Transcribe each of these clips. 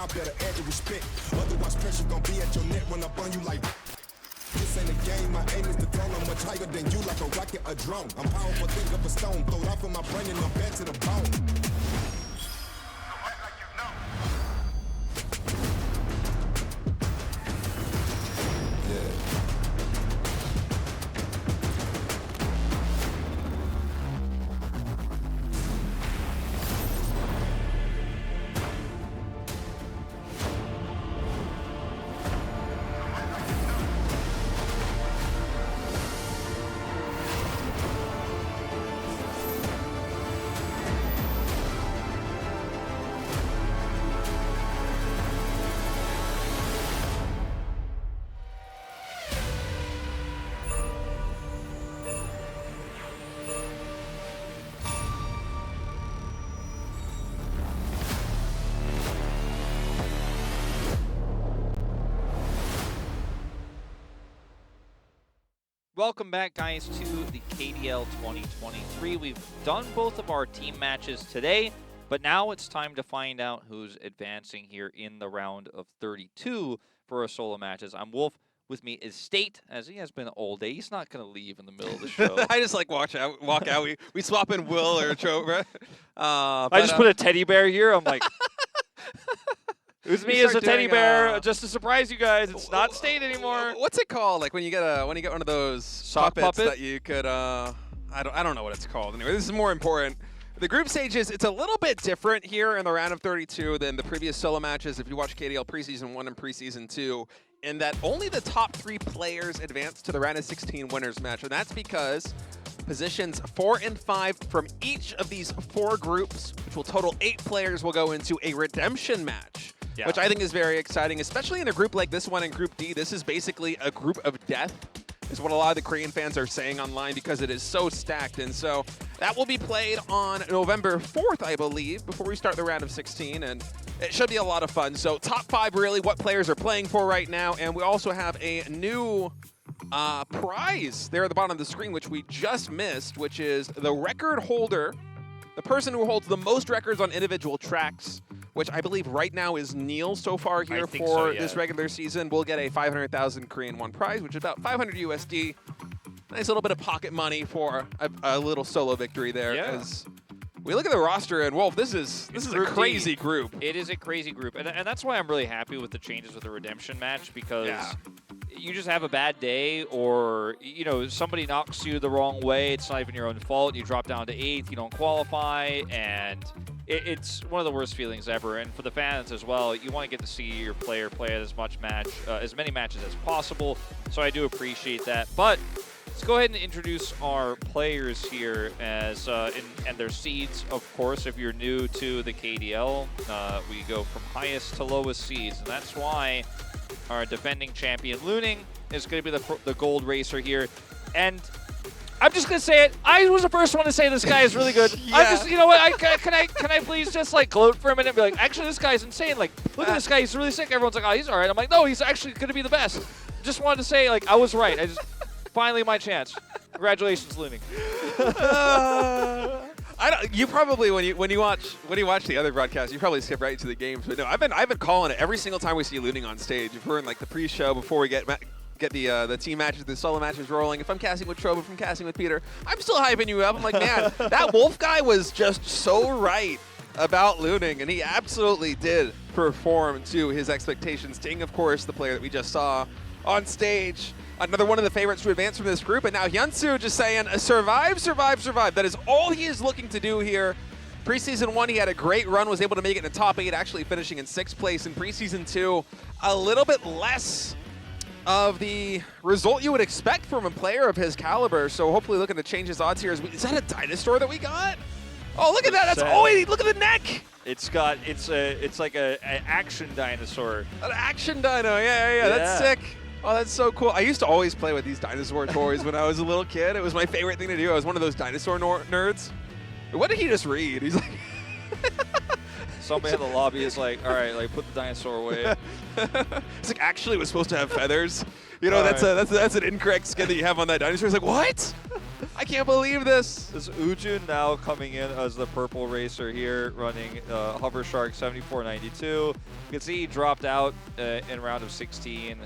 I better add your respect. Otherwise, pressure gon' be at your neck when I burn you like. This ain't a game, my aim is to throw. I'm much higher than you, like a rocket, a drone. I'm powerful, think of a stone, throw it off of my brain and I'm back to the bone. Welcome back, guys, to the KDL 2023. We've done both of our team matches today, but now it's time to find out who's advancing here in the round of 32 for our solo matches. I'm Wolf. With me is State, as he has been all day. He's not going to leave in the middle of the show. I just like walk out. We swap in Will or Chobra. I just put a teddy bear here. I'm like... It was me as a teddy bear, just to surprise you guys. It's not State anymore. What's it called? Like when you get one of those sock puppets puppet that you could I don't know what it's called. Anyway, this is more important. The group stages, it's a little bit different here in the round of 32 than the previous solo matches. If you watch KDL Preseason 1 and Preseason 2, in that only the top 3 players advance to the round of 16 winners match, and that's because positions 4 and 5 from each of these 4 groups, which will total 8 players, will go into a redemption match. Yeah. Which I think is very exciting, especially in a group like this one in Group D. This is basically a group of death, is what a lot of the Korean fans are saying online because it is so stacked. And so that will be played on November 4th, I believe, before we start the round of 16. And it should be a lot of fun. So top 5, really, what players are playing for right now. And we also have a new prize there at the bottom of the screen, which we just missed, which is the record holder, the person who holds the most records on individual tracks, which I believe right now is Neil so far here for this regular season. We'll get a 500,000 Korean won prize, which is about 500 USD. Nice little bit of pocket money for a little solo victory there. Yeah. As we look at the roster, and Wolf, this is a crazy group. It is a crazy group, and that's why I'm really happy with the changes with the redemption match, because you just have a bad day, or somebody knocks you the wrong way. It's not even your own fault. You drop down to 8th, you don't qualify, and it's one of the worst feelings ever. And for the fans as well, you want to get to see your player play as many matches as possible. So I do appreciate that. But let's go ahead and introduce our players here and their seeds, of course. If you're new to the KDL, we go from highest to lowest seeds, and that's why our defending champion Luning is going to be the gold racer here. And I'm just gonna say it. I was the first one to say this guy is really good. Yeah. I'm just, you know what? Can I please just like gloat for a minute and be like, actually, this guy's insane. Like, look at this guy. He's really sick. Everyone's like, oh, he's all right. I'm like, no, he's actually gonna be the best. Just wanted to say, like, I was right. I just finally my chance. Congratulations, Luning. You probably when you watch the other broadcasts, you probably skip right to the games. But no, I've been calling it every single time we see Luning on stage. If we're in like the pre-show before we get the team matches, the solo matches rolling. If I'm casting with Trobe, if I'm casting with Peter, I'm still hyping you up. I'm like, man, that Wolf guy was just so right about Luning, and he absolutely did perform to his expectations. Ding, of course, the player that we just saw on stage. Another one of the favorites to advance from this group, and now HyunSu just saying, survive, survive, survive. That is all he is looking to do here. Preseason 1, he had a great run, was able to make it in the top 8, actually finishing in 6th place. In Preseason 2, a little bit less of the result you would expect from a player of his caliber, so hopefully looking to change his odds here. Is that a dinosaur that we got? Oh, look at that! That's look at the neck. It's like an action dinosaur. An action dino, yeah. That's sick. Oh, that's so cool. I used to always play with these dinosaur toys when I was a little kid. It was my favorite thing to do. I was one of those dinosaur nerds. What did he just read? He's like... Somebody in the lobby is like, all right, like, put the dinosaur away. It's like, actually, it was supposed to have feathers. You know, that's an incorrect skin that you have on that dinosaur. It's like, what? I can't believe this. This HoJun now coming in as the purple racer here, running Hover Shark 7492. You can see he dropped out in round of 16.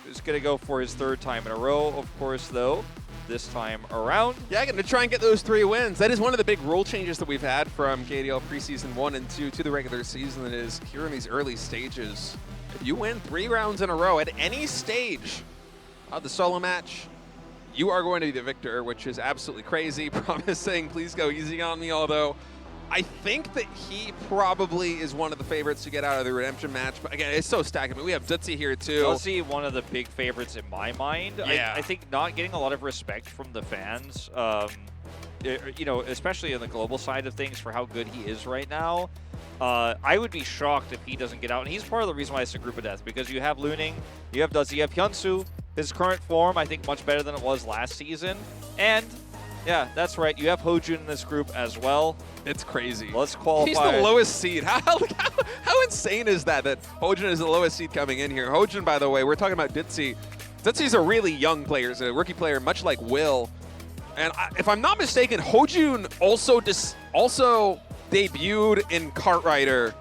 He's going to go for his 3rd time in a row, of course, though, this time around. Yeah, going to try and get those 3 wins. That is one of the big rule changes that we've had from KDL preseason 1 and 2 to the regular season. That is here in these early stages. If you win 3 rounds in a row at any stage of the solo match, you are going to be the victor, which is absolutely crazy. Promising, please go easy on me, although I think that he probably is one of the favorites to get out of the redemption match. But again, it's so stacked. I mean, we have Duzzi here too. Duzzi, one of the big favorites in my mind. Yeah. I think not getting a lot of respect from the fans, you know, especially on the global side of things for how good he is right now. I would be shocked if he doesn't get out. And he's part of the reason why it's a group of death, because you have Luning, you have Duzzi, you have HyunSu. His current form, I think, much better than it was last season. And, yeah, that's right, you have HoJun in this group as well. It's crazy. Let's qualify. He's the lowest seed. How insane is that HoJun is the lowest seed coming in here? HoJun, by the way, we're talking about Duzzi. Duzzi's a really young player. He's a rookie player, much like Will. And if I'm not mistaken, HoJun also debuted in Kartrider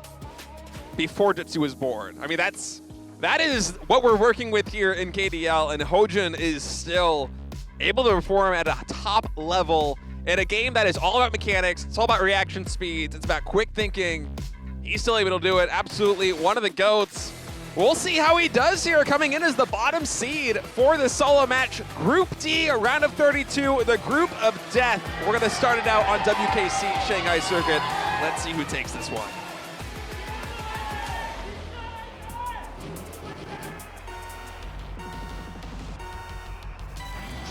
before Duzzi was born. I mean, that is what we're working with here in KDL, and HoJun is still able to perform at a top level in a game that is all about mechanics. It's all about reaction speeds. It's about quick thinking. He's still able to do it. Absolutely one of the GOATs. We'll see how he does here, coming in as the bottom seed for the solo match. Group D, a round of 32, the group of death. We're going to start it out on WKC Shanghai Circuit. Let's see who takes this one.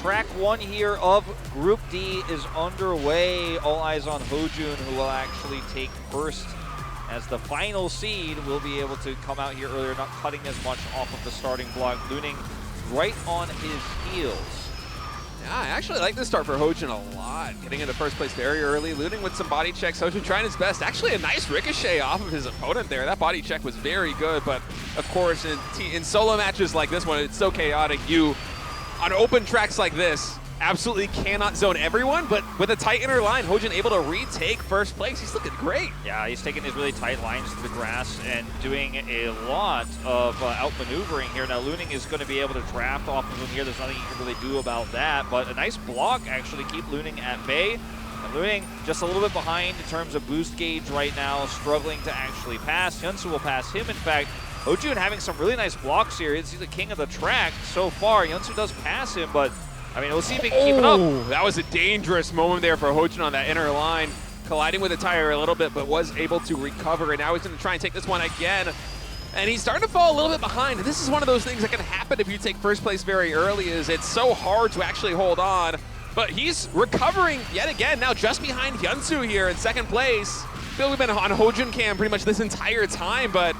Track 1 here of Group D is underway. All eyes on HoJun, who will actually take first as the final seed. Will be able to come out here earlier, not cutting as much off of the starting block. Luning right on his heels. Yeah, I actually like this start for HoJun a lot. Getting into first place very early. Luning with some body checks. HoJun trying his best. Actually a nice ricochet off of his opponent there. That body check was very good, but of course in solo matches like this one, it's so chaotic. You, on open tracks like this, absolutely cannot zone everyone, but with a tight inner line, HoJun able to retake first place. He's looking great. Yeah, he's taking these really tight lines to the grass and doing a lot of outmaneuvering here. Now, Luning is going to be able to draft off of him here. There's nothing you can really do about that, but a nice block actually keep Luning at bay. And Luning just a little bit behind in terms of boost gauge right now, struggling to actually pass. HyunSu will pass him, in fact. HoJun having some really nice blocks here. He's the king of the track so far. HyunSu does pass him, but I mean, we'll see if he can keep it up. That was a dangerous moment there for HoJun on that inner line, colliding with the tire a little bit, but was able to recover. And now he's going to try and take this one again. And he's starting to fall a little bit behind. And this is one of those things that can happen if you take first place very early, is it's so hard to actually hold on. But he's recovering yet again, now just behind HyunSu here in second place. I feel we've been on HoJun cam pretty much this entire time, but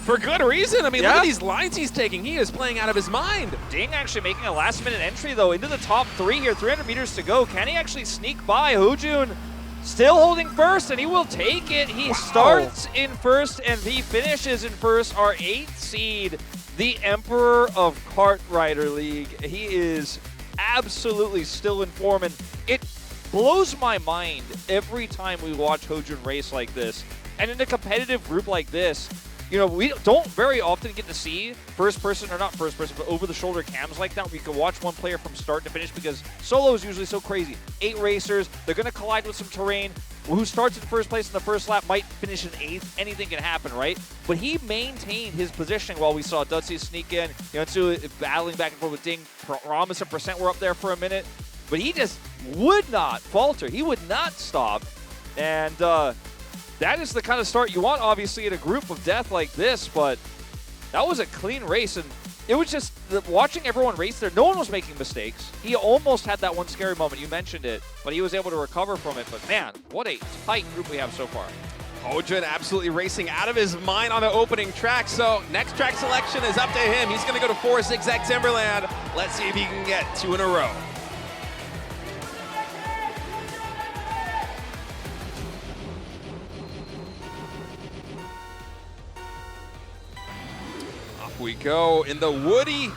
for good reason. I mean, look at these lines he's taking. He is playing out of his mind. DDING actually making a last-minute entry, though, into the top 3 here. 300 meters to go. Can he actually sneak by? HoJun still holding first, and he will take it. He starts in first, and he finishes in first. Our 8th seed, the Emperor of Kartrider League. He is absolutely still in form, and it blows my mind every time we watch HoJun race like this. And in a competitive group like this, you know, we don't very often get to see first person, or not first person, but over the shoulder cams like that where you can watch one player from start to finish, because solo is usually so crazy. 8 racers, they're going to collide with some terrain. Who starts in first place in the first lap might finish in 8th. Anything can happen, right? But he maintained his positioning while we saw Duzzi sneak in. HyunSu battling back and forth with DDING. Promise and Percent were up there for a minute. But he just would not falter. He would not stop. And that is the kind of start you want, obviously, in a group of death like this, but that was a clean race, and it was just watching everyone race there. No one was making mistakes. He almost had that one scary moment. You mentioned it, but he was able to recover from it. But man, what a tight group we have so far. HoJun absolutely racing out of his mind on the opening track, so next track selection is up to him. He's going to go to 4 Zigzag Timberland. Let's see if he can get 2 in a row. We go in the woody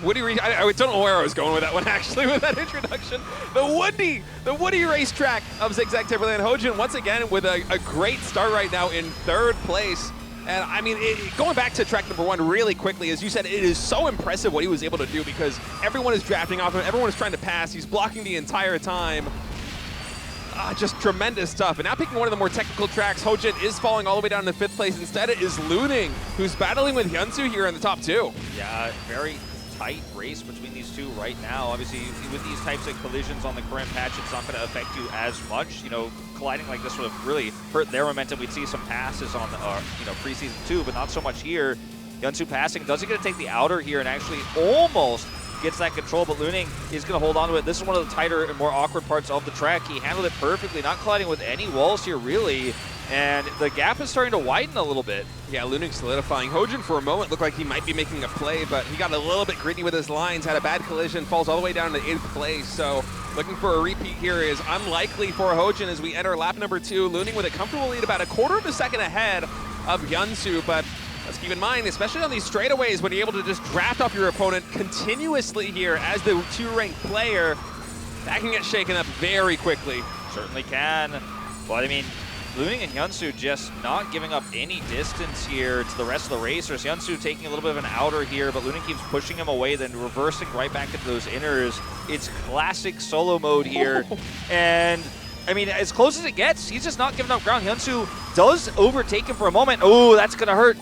I don't know where I was going with that one, actually, with that introduction. The Woody racetrack of Zigzag Timberland. HoJun, once again, with a great start right now in 3rd place. And, I mean, going back to track number 1 really quickly, as you said, it is so impressive what he was able to do because everyone is drafting off him, everyone is trying to pass, he's blocking the entire time. Just tremendous stuff. And now picking one of the more technical tracks, HoJun is falling all the way down to 5th place. Instead, it is Luning, who's battling with HyunSu here in the top 2. Yeah, very tight race between these two right now. Obviously, with these types of collisions on the current patch, it's not going to affect you as much. You know, colliding like this would have really hurt their momentum. We'd see some passes on, preseason 2, but not so much here. HyunSu passing. Does he get to take the outer here and actually almost gets that control, but Luning is going to hold on to it. This is one of the tighter and more awkward parts of the track. He handled it perfectly, not colliding with any walls here, really. And the gap is starting to widen a little bit. Yeah, Luning solidifying. HoJun for a moment looked like he might be making a play, but he got a little bit greedy with his lines, had a bad collision, falls all the way down to 8th place. So looking for a repeat here is unlikely for HoJun as we enter lap number 2. Luning with a comfortable lead about a quarter of a second ahead of HyunSu, but let's keep in mind, especially on these straightaways, when you're able to just draft off your opponent continuously here as the 2-ranked player, that can get shaken up very quickly. Certainly can. But I mean, Luning and HyunSu just not giving up any distance here to the rest of the racers. HyunSu taking a little bit of an outer here, but Luning keeps pushing him away, then reversing right back into those inners. It's classic solo mode here. And I mean, as close as it gets, he's just not giving up ground. HyunSu does overtake him for a moment. Oh, that's going to hurt.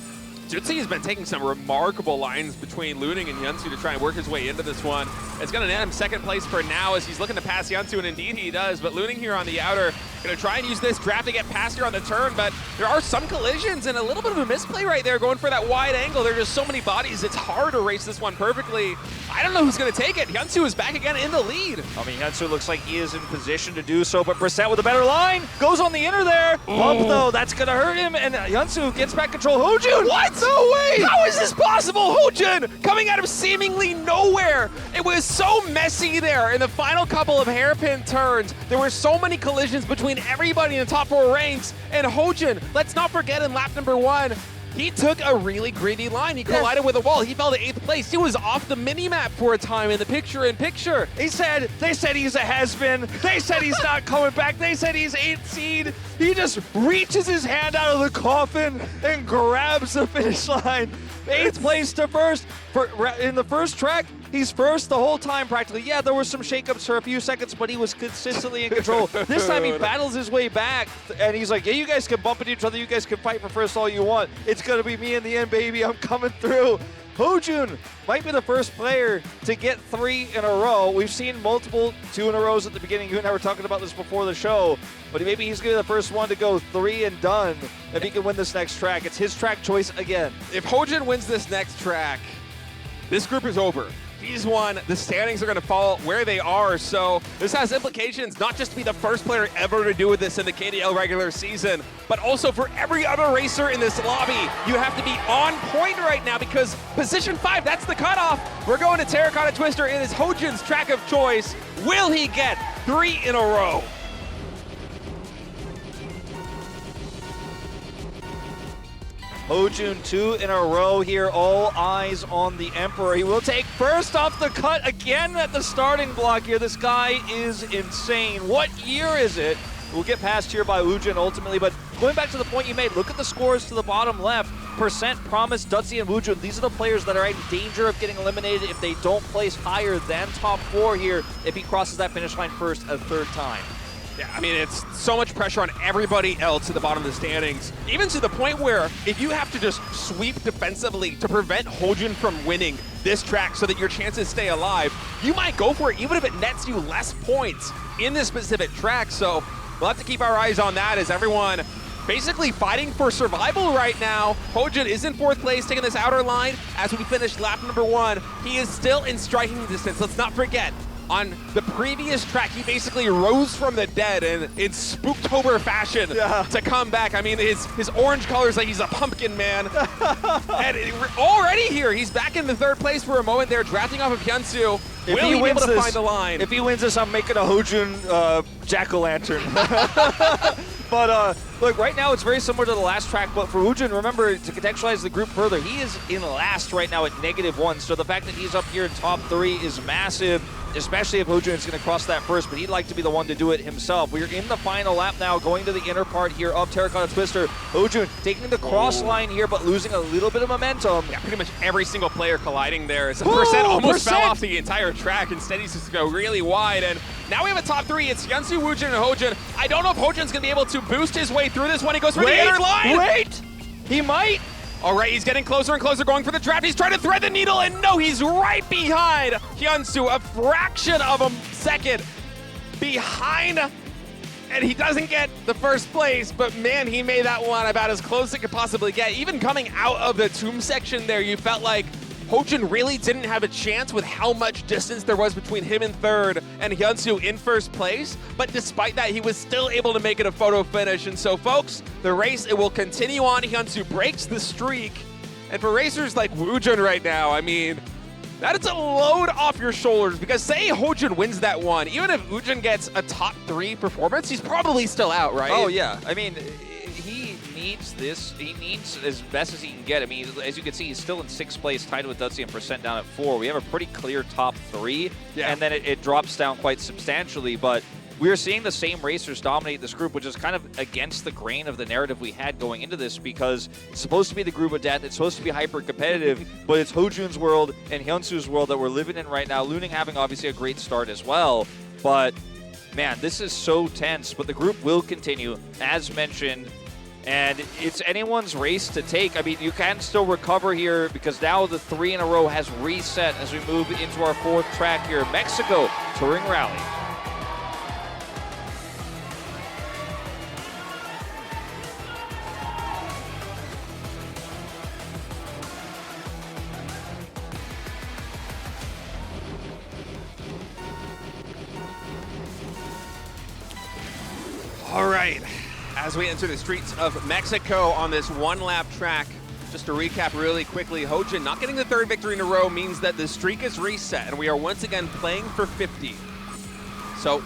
Duzzi has been taking some remarkable lines between Luning and HyunSu to try and work his way into this one. It's going to net him 2nd place for now as he's looking to pass HyunSu, and indeed he does. But Luning here on the outer, going to try and use this draft to get past here on the turn, but there are some collisions and a little bit of a misplay right there going for that wide angle. There are just so many bodies. It's hard to race this one perfectly. I don't know who's going to take it. HyunSu is back again in the lead. I mean, HyunSu looks like he is in position to do so, but Brissett with a better line goes on the inner there. Bump though, that's going to hurt him, and HyunSu gets back control. HoJun! What? No way! How is this possible? HoJun coming out of seemingly nowhere. It was so messy there in the final couple of hairpin turns. There were so many collisions between everybody in the top 4 ranks, and HoJun, let's not forget in lap number 1, he took a really greedy line. He collided with a wall. He fell to 8th place. He was off the mini-map for a time in the picture-in-picture. They said he's a has-been. They said he's not coming back. They said he's 8th seed. He just reaches his hand out of the coffin and grabs the finish line. 8th place to 1st. In the first track, he's 1st the whole time practically. Yeah, there were some shakeups for a few seconds, but he was consistently in control. This time he battles his way back, and he's like, yeah, you guys can bump into each other. You guys can fight for 1st all you want. It's going to be me in the end, baby. I'm coming through. HoJun might be the first player to get 3 in a row. We've seen multiple 2 in a rows at the beginning. You and I were talking about this before the show, but maybe he's going to be the first one to go 3 and done if he can win this next track. It's his track choice again. If HoJun wins this next track, this group is over. He's won. The standings are going to fall where they are, so this has implications not just to be the first player ever to do this in the KDL regular season, but also for every other racer in this lobby. You have to be on point right now because position 5, that's the cutoff. We're going to Terracotta Twister. It is HoJun's track of choice. Will he get 3 in a row? HoJun 2 in a row here, all eyes on the Emperor. He will take 1st off the cut again at the starting block here. This guy is insane. What year is it? We'll get past here by WooJun ultimately, but going back to the point you made, look at the scores to the bottom left. Percent, Promise, Duzzi, and WooJun, these are the players that are in danger of getting eliminated if they don't place higher than top 4 here if he crosses that finish line 1st a 3rd time. Yeah, I mean, it's so much pressure on everybody else at the bottom of the standings, even to the point where if you have to just sweep defensively to prevent HoJun from winning this track so that your chances stay alive, you might go for it even if it nets you less points in this specific track. So we'll have to keep our eyes on that as everyone basically fighting for survival right now. HoJun is in 4th place, taking this outer line as we finish lap number 1. He is still in striking distance. Let's not forget, on the previous track, he basically rose from the dead in Spooktober fashion to come back. I mean, his orange color is like he's a pumpkin man. And already here, he's back in the 3rd place for a moment there, drafting off of HyunSu. Will he be able to find the line? If he wins this, I'm making a HoJun jack-o'-lantern. But look, right now it's very similar to the last track, but for WooJun, remember, to contextualize the group further, he is in last right now at -1, so the fact that he's up here in top 3 is massive, especially if HoJun is going to cross that first, but he'd like to be the one to do it himself. We're in the final lap now, going to the inner part here of Terracotta Twister. HoJun taking the cross line here, but losing a little bit of momentum. Yeah, pretty much every single player colliding there. So percent almost fell off the entire track. Instead, he's just go really wide, and now we have a top 3. It's HyunSu, WooJun, and HoJun. I don't know if HoJun's going to be able to boost his way through this one. He goes for the inner line. Wait! He might! All right, he's getting closer and closer, going for the draft. He's trying to thread the needle, and no, he's right behind HyunSu, a fraction of a second behind, and he doesn't get the first place, but man, he made that one about as close as it could possibly get. Even coming out of the tomb section there, you felt like HoJun really didn't have a chance with how much distance there was between him in third and HyunSu in first place. But despite that, he was still able to make it a photo finish. And so, folks, the race, it will continue on. HyunSu breaks the streak. And for racers like WooJun right now, I mean, that is a load off your shoulders, because say HoJun wins that one, even if WooJun gets a top 3 performance, he's probably still out, right? Oh, yeah. I mean, he needs this. He needs as best as he can get. I mean, as you can see, he's still in 6th place, tied with Duzzi and percent down at 4. We have a pretty clear top 3, and then it drops down quite substantially. But we are seeing the same racers dominate this group, which is kind of against the grain of the narrative we had going into this, because it's supposed to be the group of death. It's supposed to be hyper-competitive, but it's HoJun's world and HyunSu's world that we're living in right now. Luning having obviously a great start as well, but man, this is so tense. But the group will continue, as mentioned, and it's anyone's race to take. I mean, you can still recover here, because now the 3 in a row has reset as we move into our 4th track here. Mexico Touring Rally. All right. As we enter the streets of Mexico on this 1-lap track, just to recap really quickly, HoJun not getting the 3rd victory in a row means that the streak is reset, and we are once again playing for 50. So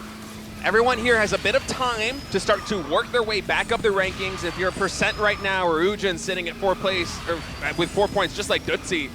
everyone here has a bit of time to start to work their way back up the rankings. If you're a percent right now, or WooJun sitting at 4th place, or with 4 points, just like Duzzi,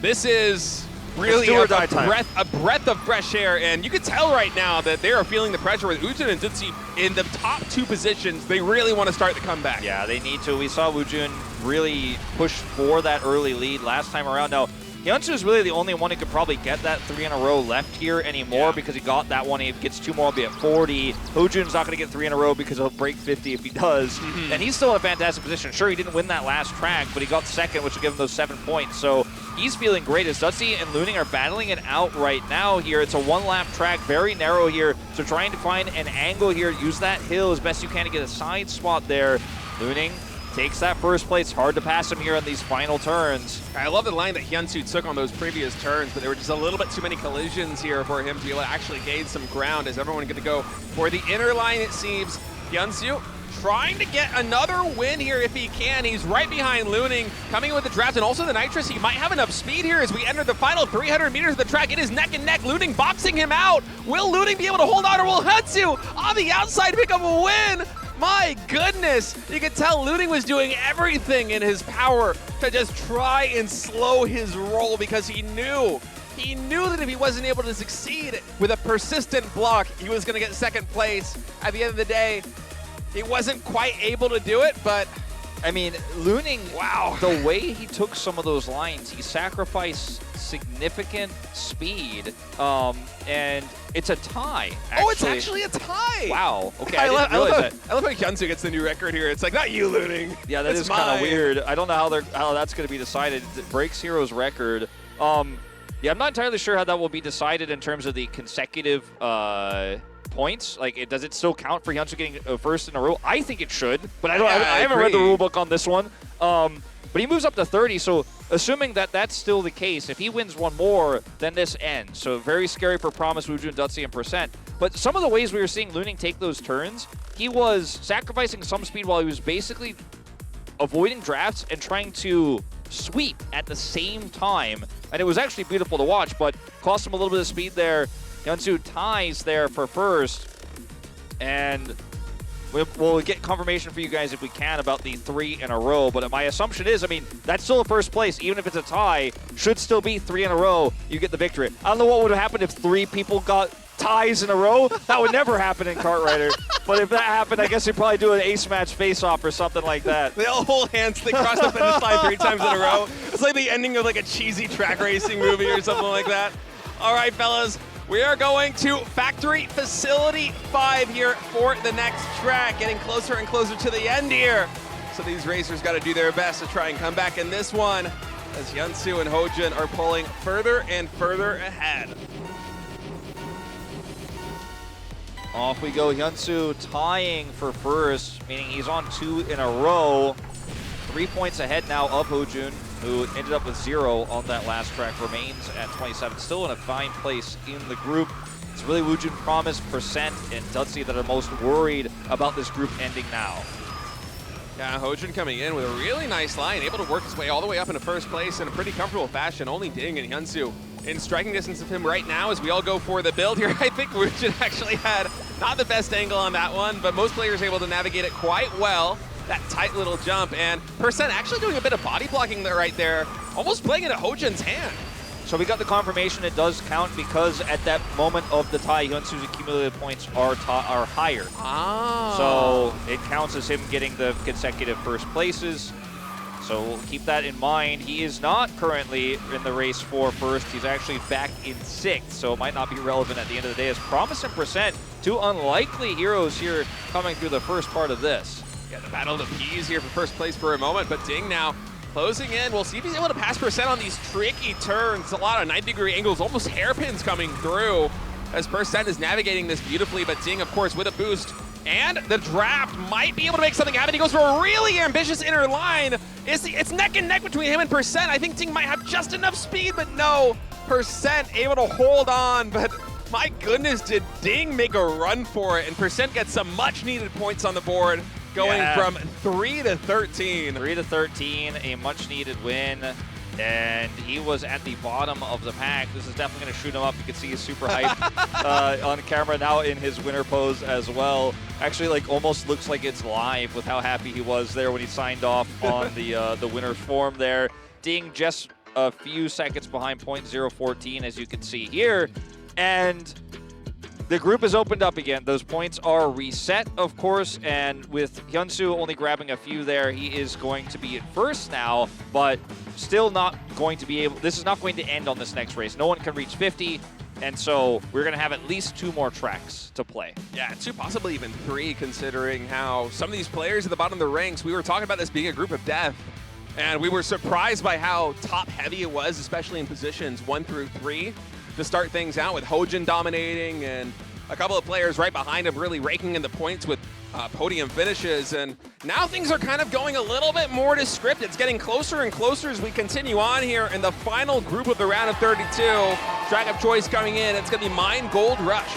this is really a breath of fresh air, and you can tell right now that they are feeling the pressure with WooJun and Duzzi in the top 2 positions. They really want to start the comeback. Yeah, they need to. We saw WooJun really push for that early lead last time around. Now, HyunSu is really the only one who could probably get that 3 in a row left here anymore, because he got that one. He gets 2 more, will be at 40. HoJun's not going to get 3 in a row because he'll break 50 if he does. And he's still in a fantastic position. Sure, he didn't win that last track, but he got 2nd, which will give him those 7 points. So he's feeling great as Duzzi and Luning are battling it out right now here. It's a 1-lap track, very narrow here. So trying to find an angle here, use that hill as best you can to get a side spot there. Luning takes that 1st place. Hard to pass him here on these final turns. I love the line that HyunSu took on those previous turns, but there were just a little bit too many collisions here for him to be able to actually gain some ground, as everyone going to go for the inner line, it seems. HyunSu trying to get another win here if he can. He's right behind Luning, coming with the draft and also the nitrous. He might have enough speed here as we enter the final 300 meters of the track. It is neck and neck. Luning boxing him out. Will Luning be able to hold on, or will HyunSu on the outside pick up a win? My goodness, you could tell Luning was doing everything in his power to just try and slow his roll, because he knew that if he wasn't able to succeed with a persistent block, he was going to get 2nd place. At the end of the day, he wasn't quite able to do it, but I mean, Luning, wow, the way he took some of those lines, he sacrificed significant speed, and it's a tie, actually. Oh, it's actually a tie! Wow, okay, I didn't realize that. I love how HyunSu gets the new record here. It's like, not you, Luning. Yeah, that is kind of weird. I don't know how that's going to be decided. It breaks Hero's record. Yeah, I'm not entirely sure how that will be decided in terms of the consecutive points. Like, does it still count for HyunSu getting a 1st in a row? I think it should, but I haven't read the rule book on this one. But he moves up to 30, so assuming that that's still the case, if he wins one more, then this ends. So very scary for Promise, WooJun, Duzzi, and percent. But some of the ways we were seeing Luning take those turns, he was sacrificing some speed while he was basically avoiding drafts and trying to sweep at the same time. And it was actually beautiful to watch, but cost him a little bit of speed there. HyunSu ties there for first. And we'll get confirmation for you guys if we can about the 3 in a row. But my assumption is, I mean, that's still a first place. Even if it's a tie, should still be 3 in a row. You get the victory. I don't know what would happen if 3 people got ties in a row. That would never happen in Kartrider. But if that happened, I guess we'd probably do an ace match face-off or something like that. They all hold hands. They cross the finish line 3 times in a row. It's like the ending of like a cheesy track racing movie or something like that. All right, fellas. We are going to Factory Facility 5 here for the next track. Getting closer and closer to the end here. So these racers got to do their best to try and come back in this one as HyunSu and HoJun are pulling further and further ahead. Off we go, HyunSu tying for first, meaning he's on 2 in a row. 3 points ahead now of HoJun, who ended up with 0 on that last track, remains at 27. Still in a fine place in the group. It's really WooJun, Promise, Percent, and Duzzi that are most worried about this group ending now. Yeah, HoJun coming in with a really nice line, able to work his way all the way up into first place in a pretty comfortable fashion. Only DDING and HyunSu in striking distance of him right now as we all go for the build here. I think WooJun actually had not the best angle on that one, but most players able to navigate it quite well. That tight little jump, and Percent actually doing a bit of body blocking there right there, almost playing it at HoJun's hand. So we got the confirmation it does count because at that moment of the tie, HyunSu's accumulated points are higher. Ah. So it counts as him getting the consecutive first places. So we'll keep that in mind. He is not currently in the race for first. He's actually back in 6th, so it might not be relevant at the end of the day. As Promise and Percent, 2 unlikely heroes here coming through the first part of this. Yeah, the battle of the P's here for first place for a moment, but DDING now closing in. We'll see if he's able to pass Percent on these tricky turns. A lot of 90-degree angles, almost hairpins coming through as Percent is navigating this beautifully, but DDING, of course, with a boost. And the draft might be able to make something happen. He goes for a really ambitious inner line. It's neck and neck between him and Percent. I think DDING might have just enough speed, but no. Percent able to hold on, but my goodness, did DDING make a run for it, and Percent gets some much-needed points on the board. Going from 3 to 13. 3 to 13, a much-needed win. And he was at the bottom of the pack. This is definitely going to shoot him up. You can see he's super hyped on camera now in his winner pose as well. Actually, like almost looks like it's live with how happy he was there when he signed off on the winner's form there. DDING just a few seconds behind 0.014, as you can see here. And the group is opened up again. Those points are reset, of course, and with HyunSu only grabbing a few there, he is going to be at first now, but still not going to be able, this is not going to end on this next race. No one can reach 50, and so we're going to have at least 2 more tracks to play. Yeah, 2, possibly even 3, considering how some of these players at the bottom of the ranks, we were talking about this being a group of death, and we were surprised by how top-heavy it was, especially in positions 1 through 3. To start things out with HoJun dominating and a couple of players right behind him really raking in the points with podium finishes. And now things are kind of going a little bit more to script. It's getting closer and closer as we continue on here in the final group of the round of 32. Track of choice coming in. It's going to be Mine Gold Rush.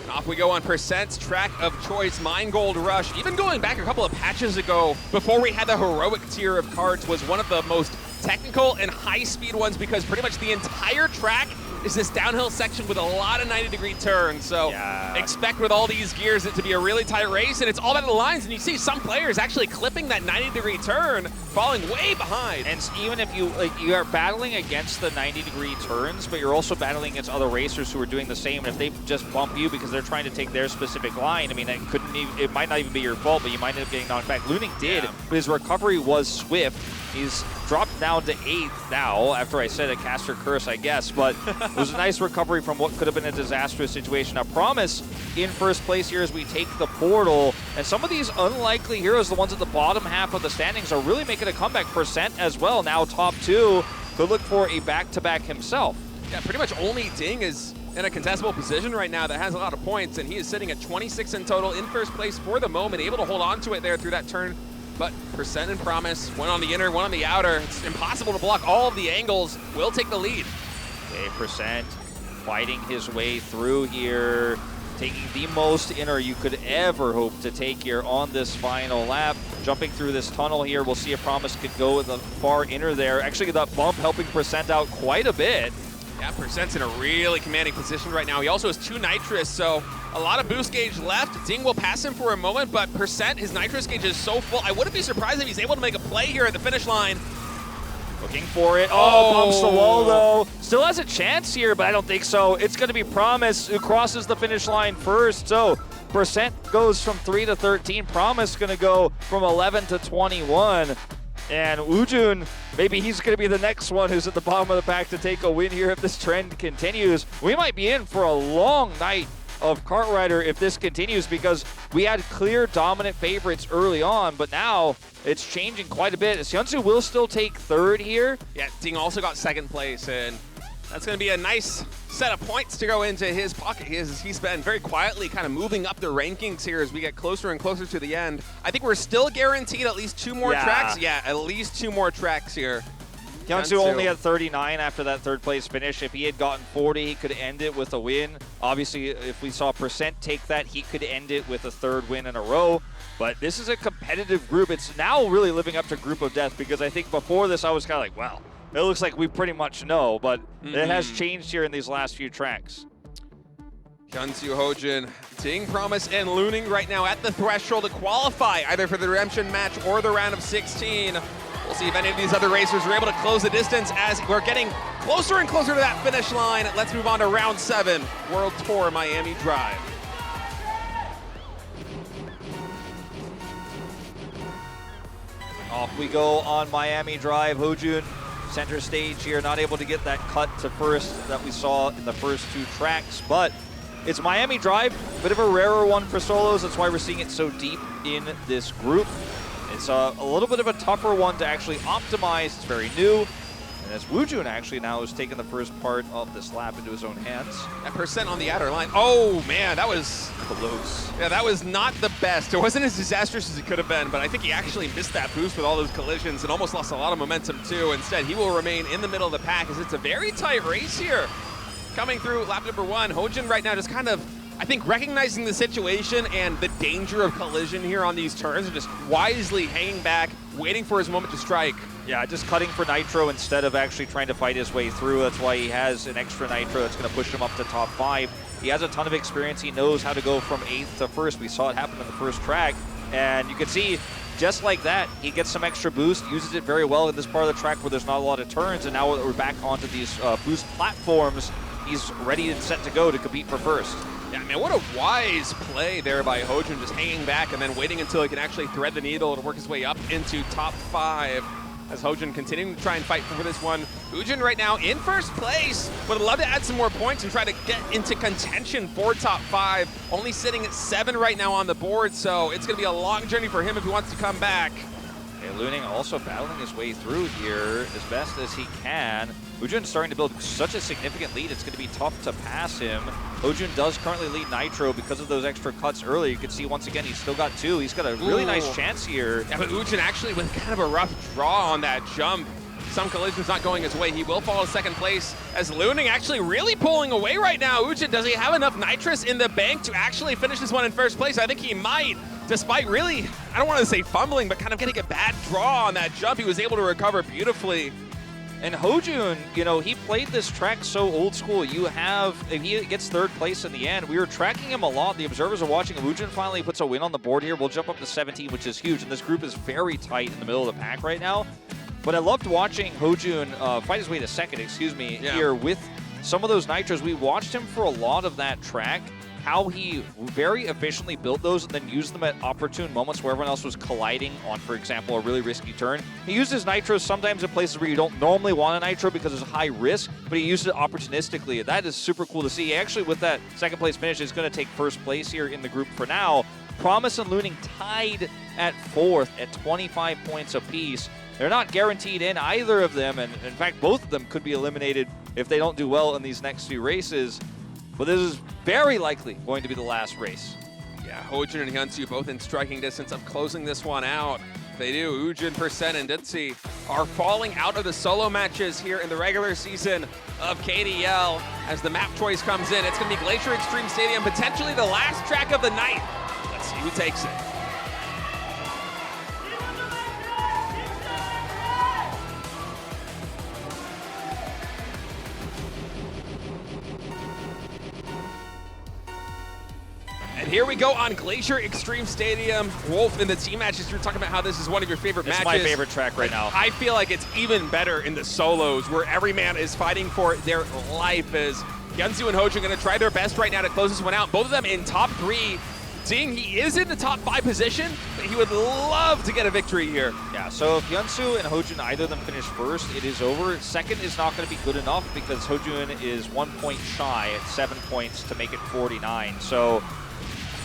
Off we go on Percent's track of choice, Mine Gold Rush. Even going back a couple of patches ago, before we had the heroic tier of cards, was one of the most technical and high-speed ones because pretty much the entire track is this downhill section with a lot of 90-degree turns. So expect with all these gears it to be a really tight race, and it's all about the lines, and you see some players actually clipping that 90-degree turn, falling way behind. And even if you are battling against the 90-degree turns, but you're also battling against other racers who are doing the same, and if they just bump you because they're trying to take their specific line, I mean, it might not even be your fault, but you might end up getting knocked back. Luning did, but his recovery was swift. He's dropped down to 8th now, after I said a caster curse, I guess, but it was a nice recovery from what could have been a disastrous situation. Now, Promise in first place here as we take the portal, and some of these unlikely heroes, the ones at the bottom half of the standings, are really making a comeback. Percent as well, now top 2, could look for a back-to-back himself. Yeah, pretty much only DDING is in a contestable position right now that has a lot of points, and he is sitting at 26 in total in first place for the moment, able to hold on to it there through that turn but Percent and Promise, one on the inner, one on the outer. It's impossible to block all of the angles. Will take the lead. Okay, Percent fighting his way through here, taking the most inner you could ever hope to take here on this final lap. Jumping through this tunnel here, we'll see if Promise could go with the far inner there. Actually, that bump helping Percent out quite a bit. Yeah, Percent's in a really commanding position right now. He also has 2 nitrous, so a lot of boost gauge left. Ding will pass him for a moment, but Percent, his nitrous gauge is so full. I wouldn't be surprised if he's able to make a play here at the finish line. Looking for it. Oh, bumps the wall though. Still has a chance here, but I don't think so. It's going to be Promise who crosses the finish line first. So Percent goes from 3 to 13. Promise going to go from 11 to 21. And WooJun, maybe he's going to be the next one who's at the bottom of the pack to take a win here if this trend continues. We might be in for a long night of Kart Rider if this continues, because we had clear dominant favorites early on, but now it's changing quite a bit. HyunSu will still take 3rd here. Yeah, Ding also got 2nd place, and that's going to be a nice set of points to go into his pocket. He's been very quietly kind of moving up the rankings here as we get closer and closer to the end. I think we're still guaranteed at least 2 more tracks. Yeah, at least 2 more tracks here. HyunSu only had 39 after that 3rd place finish. If he had gotten 40, he could end it with a win. Obviously, if we saw Percent take that, he could end it with a 3rd win in a row. But this is a competitive group. It's now really living up to Group of Death, because I think before this, I was kind of like, well, it looks like we pretty much know, but it has changed here in these last few tracks. HyunSu, HoJun, Ding, Promise, and Luning right now at the threshold to qualify either for the redemption match or the round of 16. We'll see if any of these other racers are able to close the distance as we're getting closer and closer to that finish line. Let's move on to round 7, World Tour Miami Drive. Off we go on Miami Drive. HoJun, center stage here, not able to get that cut to first that we saw in the first 2 tracks, but it's Miami Drive, bit of a rarer one for solos. That's why we're seeing it so deep in this group. It's a little bit of a tougher one to actually optimize. It's very new. And as WooJun actually now has taken the first part of this lap into his own hands. That Percent on the outer line. Oh, man, that was close. Yeah, that was not the best. It wasn't as disastrous as it could have been, but I think he actually missed that boost with all those collisions and almost lost a lot of momentum, too. Instead, he will remain in the middle of the pack as it's a very tight race here. Coming through lap number 1, HoJun right now just kind of, I think, recognizing the situation and the danger of collision here on these turns and just wisely hanging back, waiting for his moment to strike. Yeah, just cutting for nitro instead of actually trying to fight his way through. That's why he has an extra nitro that's going to push him up to top 5. He has a ton of experience. He knows how to go from 8th to 1st. We saw it happen in the first track. And you can see, just like that, he gets some extra boost, uses it very well in this part of the track where there's not a lot of turns. And now that we're back onto these boost platforms, he's ready and set to go to compete for 1st. Yeah, man, what a wise play there by HoJun, just hanging back and then waiting until he can actually thread the needle and work his way up into top 5. As HoJun continuing to try and fight for this one. WooJun right now in 1st place, would love to add some more points and try to get into contention for top 5. Only sitting at 7 right now on the board, so it's going to be a long journey for him if he wants to come back. Okay, Luning also battling his way through here as best as he can. WooJun starting to build such a significant lead, it's going to be tough to pass him. HoJun does currently lead Nitro because of those extra cuts early. You can see once again, he's still got 2. He's got a really nice chance here. Yeah, but WooJun actually with kind of a rough draw on that jump. Some collisions not going his way. He will fall to 2nd place as Luning actually really pulling away right now. WooJun, does he have enough nitrous in the bank to actually finish this one in 1st place? I think he might. Despite really, I don't want to say fumbling, but kind of getting a bad draw on that jump, he was able to recover beautifully. And HoJun, you know, he played this track so old school. You have, if he gets 3rd place in the end, we were tracking him a lot. The observers are watching. WooJun finally puts a win on the board here. We'll jump up to 17, which is huge. And this group is very tight in the middle of the pack right now. But I loved watching HoJun fight his way to 2nd, here with some of those nitros. We watched him for a lot of that track, how he very efficiently built those and then used them at opportune moments where everyone else was colliding on, for example, a really risky turn. He used his nitros sometimes in places where you don't normally want a nitro because it's high risk, but he used it opportunistically. That is super cool to see. Actually, with that 2nd place finish, is going to take 1st place here in the group for now. Promise and Luning tied at 4th at 25 points apiece. They're not guaranteed in either of them, and in fact, both of them could be eliminated if they don't do well in these next 2 races. But this is very likely going to be the last race. Yeah, HoJun and HyunSu both in striking distance of closing this one out. They do. WooJun, Percent, and Duzzi are falling out of the solo matches here in the regular season of KDL. As the map choice comes in, it's going to be Glacier Extreme Stadium, potentially the last track of the night. Let's see who takes it. And here we go on Glacier Extreme Stadium. Wolf, in the team matches, you were talking about how this is one of your favorite matches. It's my favorite track right now. I feel like it's even better in the solos, where every man is fighting for their life. As HyunSu and HoJun going to try their best right now to close this one out. Both of them in top 3. DDING, he is in the top 5 position, but he would love to get a victory here. Yeah, so if HyunSu and HoJun, either of them finish first, it is over. Second is not going to be good enough because HoJun is 1 point shy at 7 points to make it 49. So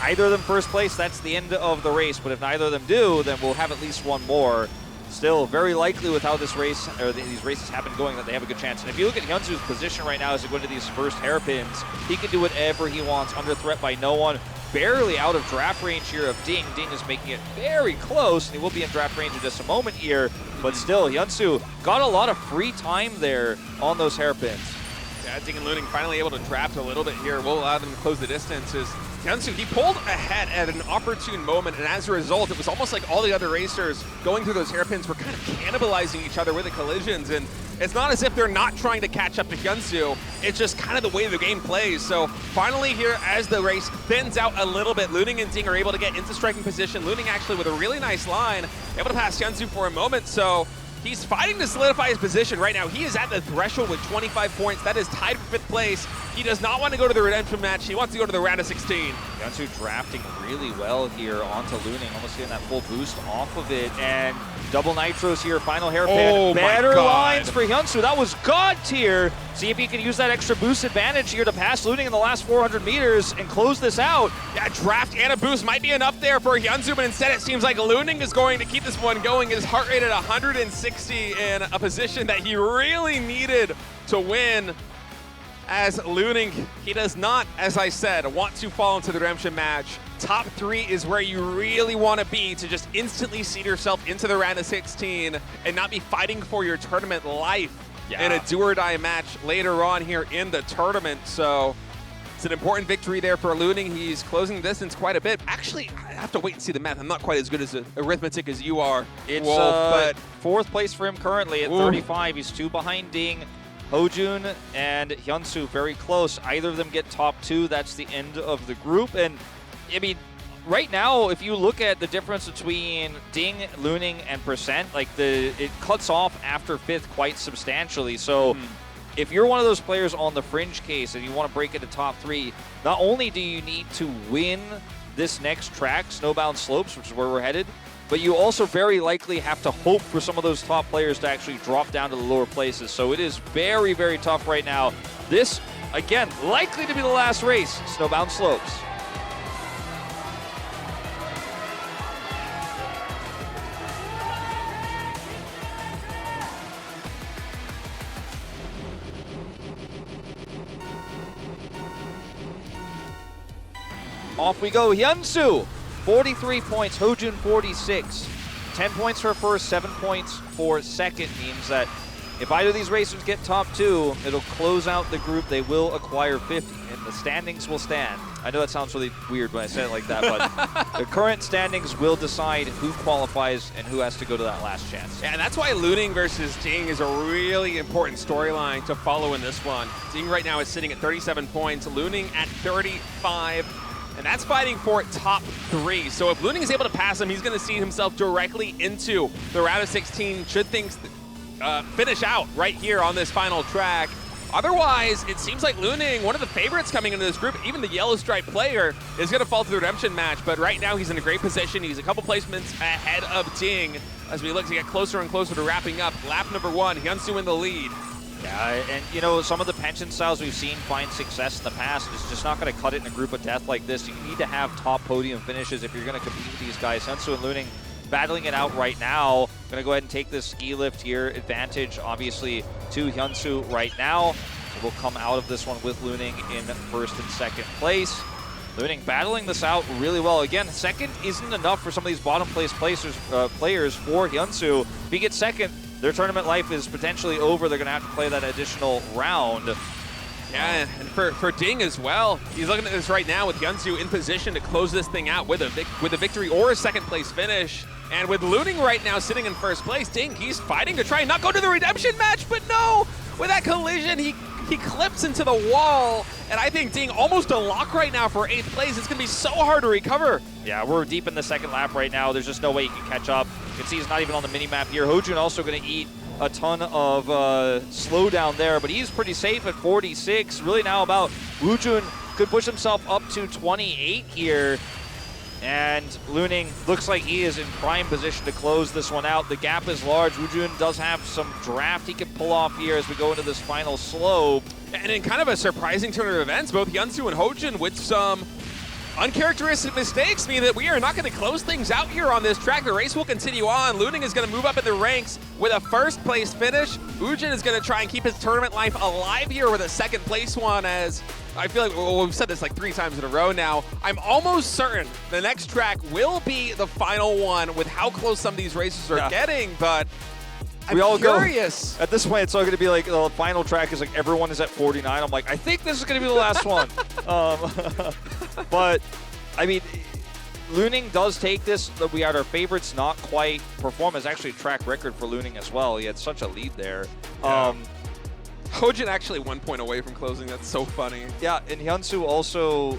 either of them first place, that's the end of the race. But if neither of them do, then we'll have at least one more. Still very likely with how this race, or these races have been going, that they have a good chance. And if you look at HyunSu's position right now as he goes into these first hairpins, he can do whatever he wants, under threat by no one. Barely out of draft range here of DDING. DDING is making it very close, and he will be in draft range in just a moment here. But still, HyunSu got a lot of free time there on those hairpins. Yeah, DDING and Luning finally able to draft a little bit here. We'll allow them to close the distance. As HyunSu, he pulled ahead at an opportune moment, and as a result, it was almost like all the other racers going through those hairpins were kind of cannibalizing each other with the collisions, and it's not as if they're not trying to catch up to HyunSu. It's just kind of the way the game plays. So finally here, as the race thins out a little bit, Luning and DDING are able to get into striking position. Luning actually with a really nice line, able to pass HyunSu for a moment. So he's fighting to solidify his position right now. He is at the threshold with 25 points. That is tied for 5th place. He does not want to go to the redemption match. He wants to go to the round of 16. HyunSu drafting really well here onto Luning, almost getting that full boost off of it. And double nitros here, final hairpin. Oh, better my God. lines for HyunSu. That was God tier. See if he can use that extra boost advantage here to pass Luning in the last 400 meters and close this out. Yeah, draft and a boost might be enough there for HyunSu, but instead it seems like Luning is going to keep this one going. His heart rate at 160 in a position that he really needed to win. As Luning, he does not, as I said, want to fall into the redemption match. Top 3 is where you really want to be to just instantly seed yourself into the round of 16 and not be fighting for your tournament life in a do-or-die match later on here in the tournament. So it's an important victory there for Luning. He's closing the distance quite a bit. Actually, I have to wait and see the math. I'm not quite as good as arithmetic as you are, It's Wolf, but 4th place for him currently at 35. He's 2 behind DDING. HoJun and HyunSu very close. Either of them get top 2. That's the end of the group. And I mean, right now, if you look at the difference between DDING, Luning, and Percent, like it cuts off after 5th quite substantially. So if you're one of those players on the fringe case and you want to break into top 3, not only do you need to win this next track, Snowbound Slopes, which is where we're headed, but you also very likely have to hope for some of those top players to actually drop down to the lower places. So it is very, very tough right now. This, again, likely to be the last race, Snowbound Slopes. Off we go, HyunSu. 43 points, HoJun 46. 10 points for first, 7 points for second. Means that if either of these racers get top 2, it'll close out the group. They will acquire 50, and the standings will stand. I know that sounds really weird when I say it like that, but the current standings will decide who qualifies and who has to go to that last chance. Yeah, and that's why Luning versus DDING is a really important storyline to follow in this one. DDING right now is sitting at 37 points, Luning at 35. And that's fighting for top 3. So if Luning is able to pass him, he's going to see himself directly into the round of 16 should things finish out right here on this final track. Otherwise, it seems like Luning, one of the favorites coming into this group, even the yellow stripe player, is going to fall to the redemption match. But right now, he's in a great position. He's a couple placements ahead of DDING as we look to get closer and closer to wrapping up. Lap number 1, HyunSu in the lead. Yeah, and you know, some of the pension styles we've seen find success in the past is just not going to cut it in a group of death like this. You need to have top podium finishes if you're going to compete with these guys. HyunSu and Luning battling it out right now. Going to go ahead and take this ski lift here. Advantage, obviously, to HyunSu right now. We'll come out of this one with Luning in first and second place. Luning battling this out really well. Again, second isn't enough for some of these bottom place players for HyunSu. If he gets second, their tournament life is potentially over. They're going to have to play that additional round. Yeah, and for Ding as well, he's looking at this right now with HyunSu in position to close this thing out with a victory or a second place finish. And with Luning right now sitting in first place, Ding, he's fighting to try and not go to the redemption match, but no! With that collision, he clips into the wall, and I think Ding almost a lock right now for 8th place. It's going to be so hard to recover. Yeah, we're deep in the second lap right now. There's just no way he can catch up. You can see he's not even on the mini-map here. HoJun also going to eat a ton of slowdown there, but he's pretty safe at 46. Really now about WooJun could push himself up to 28 here. And Luning looks like he is in prime position to close this one out. The gap is large. WooJun does have some draft he can pull off here as we go into this final slope. And in kind of a surprising turn of events, both HyunSu and HoJun with some uncharacteristic mistakes mean that we are not going to close things out here on this track. The race will continue on. Luning is going to move up in the ranks with a first place finish. WooJun is going to try and keep his tournament life alive here with a second place one, as I feel like we've said this like 3 times in a row now. I'm almost certain the next track will be the final one with how close some of these races are getting, but I'm curious. At this point, it's all going to be like the final track is like everyone is at 49. I'm like, I think this is going to be the last one. But, I mean, Luning does take this. We had our favorites not quite perform as actually a track record for Luning as well. He had such a lead there. Yeah. HoJun actually 1 point away from closing. That's so funny. Yeah, and HyunSu also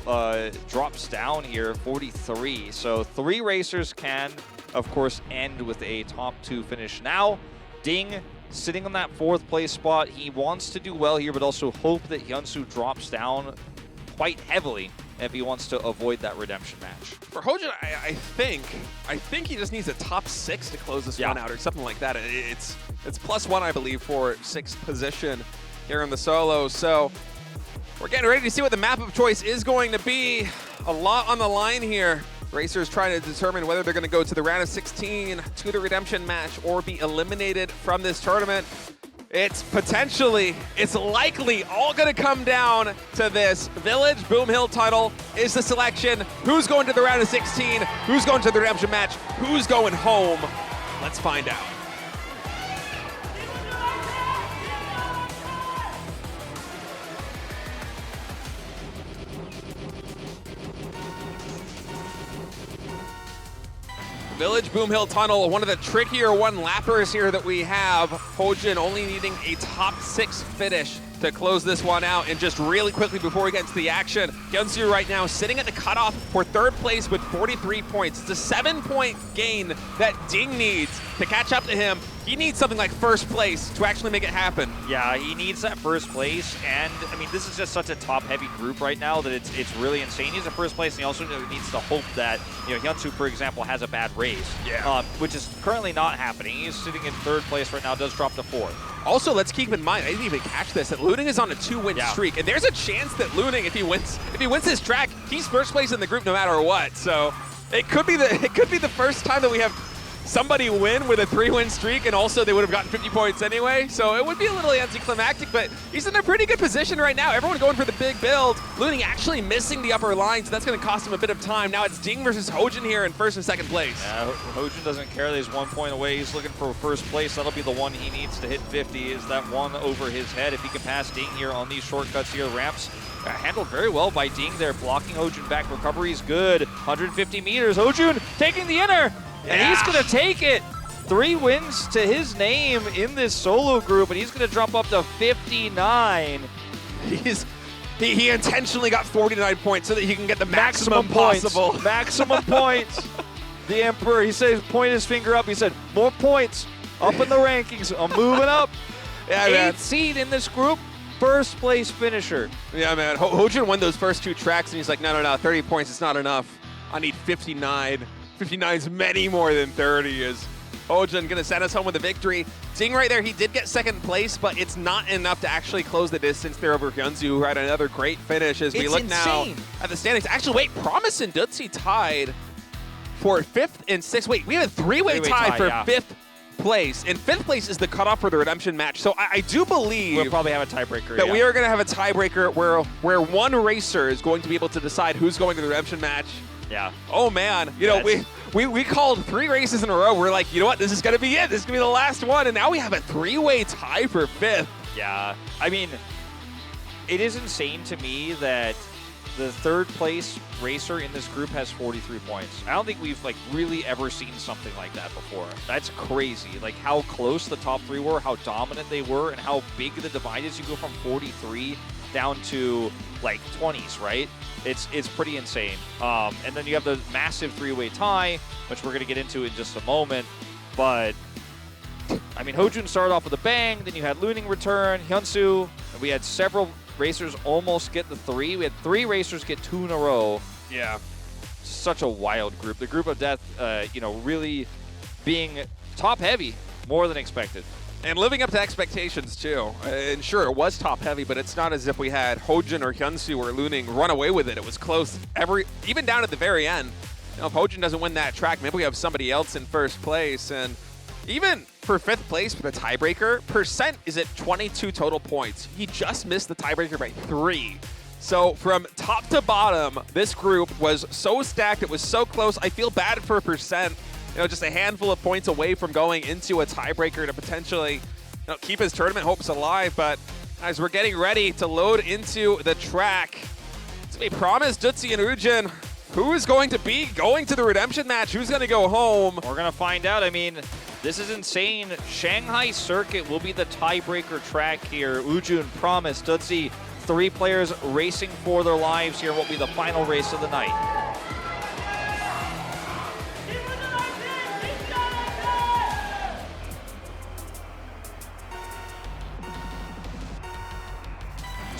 drops down here, 43. So 3 racers can, of course, end with a top 2 finish. Now, Ding sitting on that 4th place spot. He wants to do well here, but also hope that HyunSu drops down quite heavily if he wants to avoid that redemption match. For HoJun, I think he just needs a top 6 to close this one out or something like that. It's +1, I believe, for 6th position here in the solo. So we're getting ready to see what the map of choice is going to be. A lot on the line here. Racers trying to determine whether they're going to go to the round of 16, to the redemption match, or be eliminated from this tournament. It's likely all going to come down to this. Village Boom Hill tunnel is the selection. Who's going to the round of 16? Who's going to the redemption match? Who's going home? Let's find out. Village Boom Hill Tunnel, one of the trickier one-lappers here that we have. HoJun only needing a top 6 finish to close this one out. And just really quickly before we get into the action, HyunSu right now sitting at the cutoff for 3rd place with 43 points. It's a 7-point gain that Ding needs to catch up to him. He needs something like 1st place to actually make it happen. Yeah, he needs that 1st place, and I mean, this is just such a top-heavy group right now that it's really insane. He needs a 1st place, and he also needs to hope that, you know, HyunSu, for example, has a bad race, which is currently not happening. He's sitting in 3rd place right now, does drop to 4th. Also, let's keep in mind, I didn't even catch this, that Luning is on a 2-win streak, and there's a chance that Luning, if he wins this track, he's 1st place in the group no matter what. So it could be the first time that we have somebody win with a 3-win streak, and also they would have gotten 50 points anyway. So it would be a little anticlimactic, but he's in a pretty good position right now. Everyone going for the big build. Luning actually missing the upper line, so that's going to cost him a bit of time. Now it's Ding versus HoJun here in 1st and 2nd place. Yeah, HoJun doesn't care that he's 1 point away. He's looking for 1st place. That'll be the one he needs to hit 50, is that one over his head. If he can pass Ding here on these shortcuts here, ramps handled very well by Ding there, blocking HoJun back. Recovery is good. 150 meters. HoJun taking the inner. And he's going to take it. 3 wins to his name in this solo group, and he's going to jump up to 59. He intentionally got 49 points so that he can get the maximum points possible. Maximum points. The Emperor, he says, point his finger up. He said, more points up in the rankings. I'm moving up. Yeah, 8th seed in this group. 1st place finisher. Yeah, man. HoJun won those first 2 tracks, and he's like, no, 30 points, it's not enough. I need 59. 59's many more than 30 is HoJun going to send us home with a victory. Ding right there, he did get 2nd place, but it's not enough to actually close the distance there over HyunSu, who had another great finish as we look now at the standings. Actually, wait, Promise and Duzzi tied for 5th and 6th. Wait, we have a 3-way tie for 5th place, and 5th place is the cutoff for the redemption match. So I do believe we'll probably have a tiebreaker. That we are going to have a tiebreaker where one racer is going to be able to decide who's going to the redemption match. Yeah. Oh man, you know, we called 3 races in a row. We're like, you know what, this is going to be it. This is going to be the last one, and now we have a 3-way tie for 5th. Yeah. I mean, it is insane to me that the 3rd place racer in this group has 43 points. I don't think we've like really ever seen something like that before. That's crazy. Like how close the top 3 were, how dominant they were, and how big the divide is. You go from 43 down to like 20s, right? It's pretty insane. And then you have the massive 3-way tie, which we're going to get into in just a moment. But I mean, HoJun started off with a bang. Then you had Luning return, HyunSu, and we had several racers almost get the 3. We had 3 racers get 2 in a row. Yeah. Such a wild group. The group of death, you know, really being top heavy more than expected. And living up to expectations, too. And sure, it was top heavy, but it's not as if we had HoJun or HyunSu or Luning run away with it. It was close, even down at the very end. You know, if HoJun doesn't win that track, maybe we have somebody else in 1st place. And even for 5th place for the tiebreaker, Percent is at 22 total points. He just missed the tiebreaker by 3. So from top to bottom, this group was so stacked. It was so close. I feel bad for Percent. You know, just a handful of points away from going into a tiebreaker to potentially keep his tournament hopes alive. But as we're getting ready to load into the track, it's going to be Promise, Duzzi, and HoJun. Who is going to be going to the redemption match? Who's going to go home? We're going to find out. I mean, this is insane. Shanghai Circuit will be the tiebreaker track here. HoJun, Promise, Duzzi, 3 players racing for their lives here. What will be the final race of the night.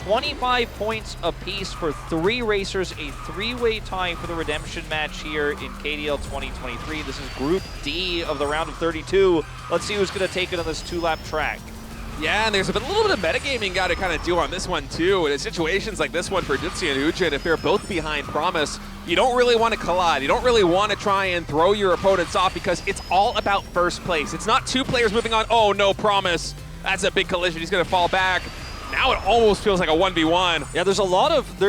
25 points apiece for 3 racers, a 3-way tie for the redemption match here in KDL 2023. This is Group D of the round of 32. Let's see who's going to take it on this 2-lap track. Yeah, and there's a little bit of metagaming got to kind of do on this one, too. And in situations like this one for Duzzi and HoJun, if they're both behind Promise, you don't really want to collide. You don't really want to try and throw your opponents off because it's all about 1st place. It's not 2 players moving on. Oh, no, Promise. That's a big collision. He's going to fall back. Now it almost feels like a 1v1. Yeah, there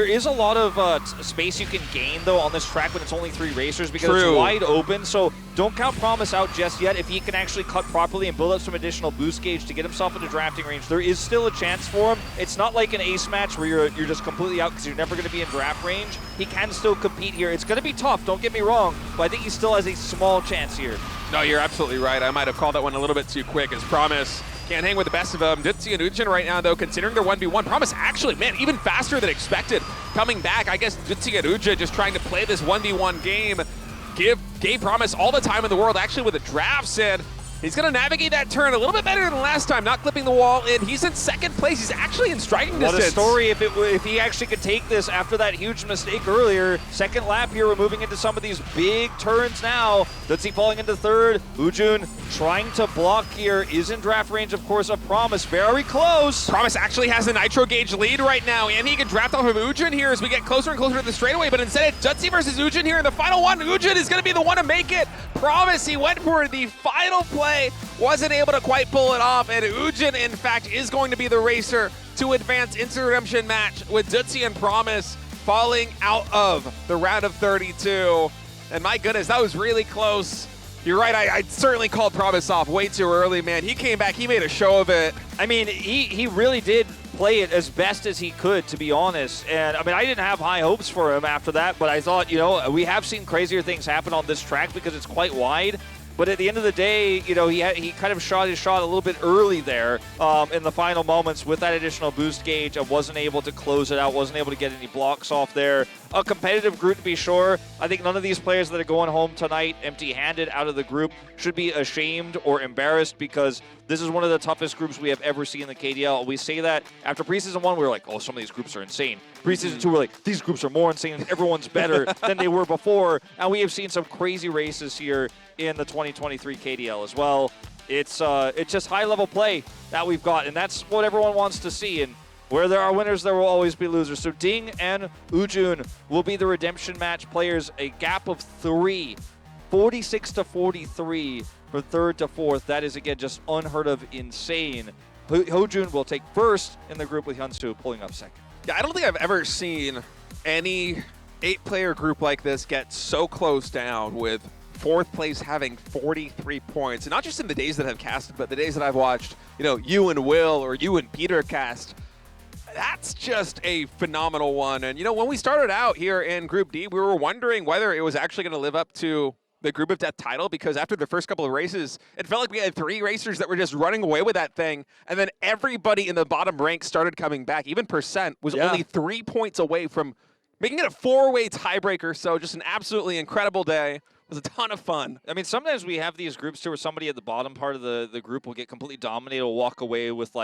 is a lot of space you can gain, though, on this track when it's only 3 racers because it's wide open. So don't count Promise out just yet. If he can actually cut properly and build up some additional boost gauge to get himself into drafting range, there is still a chance for him. It's not like an ace match where you're just completely out because you're never going to be in draft range. He can still compete here. It's going to be tough, don't get me wrong, but I think he still has a small chance here. No, you're absolutely right. I might have called that one a little bit too quick as Promise can't hang with the best of them. Duzzi and HoJun right now, though, considering their 1v1. Promise actually, man, even faster than expected. Coming back, I guess Duzzi and HoJun just trying to play this 1v1 game. Gave Promise all the time in the world, actually, with the drafts, and he's going to navigate that turn a little bit better than last time, not clipping the wall in. He's in 2nd place. He's actually in striking distance. What a story if he actually could take this after that huge mistake earlier. 2nd lap here, we're moving into some of these big turns now. Duzzi falling into 3rd. HoJun trying to block here. Is in draft range, of course, of Promise. Very close. Promise actually has the nitro gauge lead right now, and he can draft off of HoJun here as we get closer and closer to the straightaway, but instead it's Duzzi versus HoJun here in the final one. HoJun is going to be the one to make it. Promise, he went for the final play, wasn't able to quite pull it off, and HoJun, in fact, is going to be the racer to advance into the redemption match with Duzzi and Promise falling out of the round of 32. And my goodness, that was really close. You're right, I certainly called Promise off way too early, man. He came back, he made a show of it. I mean, he really did play it as best as he could, to be honest. And, I mean, I didn't have high hopes for him after that, but I thought, you know, we have seen crazier things happen on this track because it's quite wide. But at the end of the day, you know, he kind of shot his shot a little bit early there in the final moments with that additional boost gauge. I wasn't able to close it out, wasn't able to get any blocks off there. A competitive group, to be sure. I think none of these players that are going home tonight empty-handed out of the group should be ashamed or embarrassed because this is one of the toughest groups we have ever seen in the KDL. We say that after preseason 1, we were like, oh, some of these groups are insane. Preseason 2, we're like, these groups are more insane and everyone's better than they were before. And we have seen some crazy races here in the 2023 KDL as well. It's just high-level play that we've got, and that's what everyone wants to see. And where there are winners, there will always be losers. So DDING and HoJun will be the redemption match players, a gap of 3. 46-43 from 3rd to 4th. That is, again, just unheard of insane. HoJun will take first in the group with HyunSu pulling up second. Yeah, I don't think I've ever seen any 8-player group like this get so close down with 4th place having 43 points. And not just in the days that I've casted, but the days that I've watched, you and Will or you and Peter cast. That's just a phenomenal one. And, when we started out here in Group D, we were wondering whether it was actually going to live up to the Group of Death title, because after the first couple of races, it felt like we had 3 racers that were just running away with that thing, and then everybody in the bottom rank started coming back. Even Percent was only 3 points away from making it a 4-way tiebreaker, so just an absolutely incredible day. It was a ton of fun. I mean, sometimes we have these groups too where somebody at the bottom part of the group will get completely dominated, will walk away with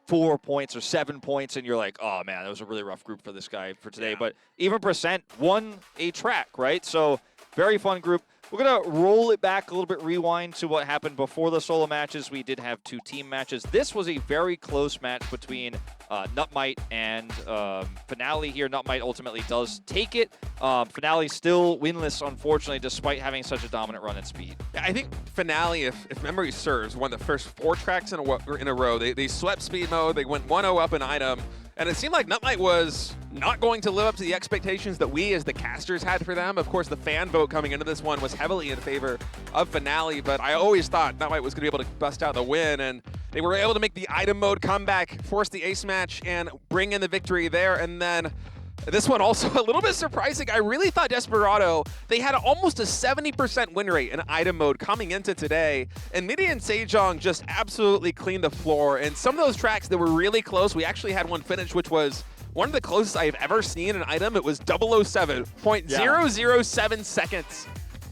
4 points or 7 points, and you're like, oh man, that was a really rough group for this guy for today. Yeah. But even Percent won a track, right? So very fun group. We're going to roll it back a little bit, rewind to what happened before the solo matches. We did have 2 team matches. This was a very close match between NUTMITE and FINALEe here. NUTMITE ultimately does take it. FINALEe still winless, unfortunately, despite having such a dominant run at speed. Yeah, I think FINALEe, if memory serves, won the first 4 tracks in a row. They swept speed mode. They went 1-0 up in item. And it seemed like NUTMITE was not going to live up to the expectations that we as the casters had for them. Of course, the fan vote coming into this one was heavily in favor of FINALEe, but I always thought NUTMITE was going to be able to bust out the win, and they were able to make the item mode comeback, force the ace match, and bring in the victory there. And then this one also a little bit surprising. I really thought Desperado, they had almost a 70% win rate in item mode coming into today, and MIRAENSEJONG just absolutely cleaned the floor. And some of those tracks that were really close, we actually had one finish, which was one of the closest I've ever seen an item. It was 007.007 seconds